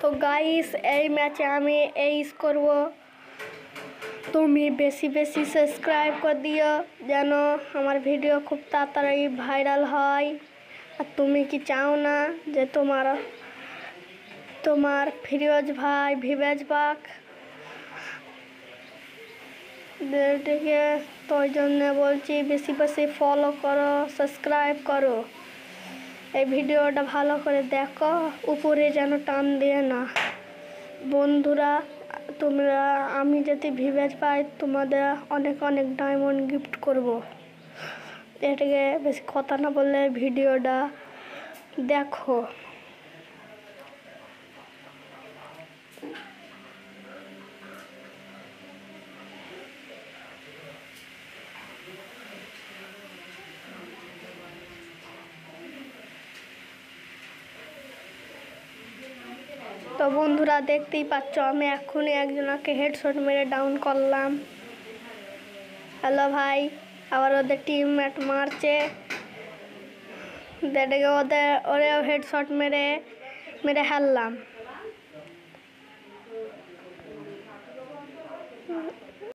তো গাইস এই ম্যাচে আমি এইস করব। তুমি বেশি বেশি সাবস্ক্রাইব করে দিও যেন আমার ভিডিও খুব তাড়াতাড়ি ভাইরাল হয়। আর তুমি কি চাও না যে তোমার ফিরোজ ভাই ভিভেজ বাক দেখে, তো ওই জন্য বলছি বেশি বেশি ফলো করো, সাবস্ক্রাইব করো। এই ভিডিওটা ভালো করে দেখো, উপরে যেন টান দিয়ে না। বন্ধুরা তোমরা, আমি যদি ভিভেজ পাই তোমাদের অনেক অনেক ডায়মন্ড গিফট করব। এটাকে বেশি কথা না বললে ভিডিওটা দেখো। তো বন্ধুরা দেখতেই পাচ্ছ আমি এখনই একজনকে হেডশট মেরে ডাউন করলাম। হ্যালো ভাই, আবার ওদের টিমমেট মারছে, দেখে ওরেও হেডশট মেরে হারলাম।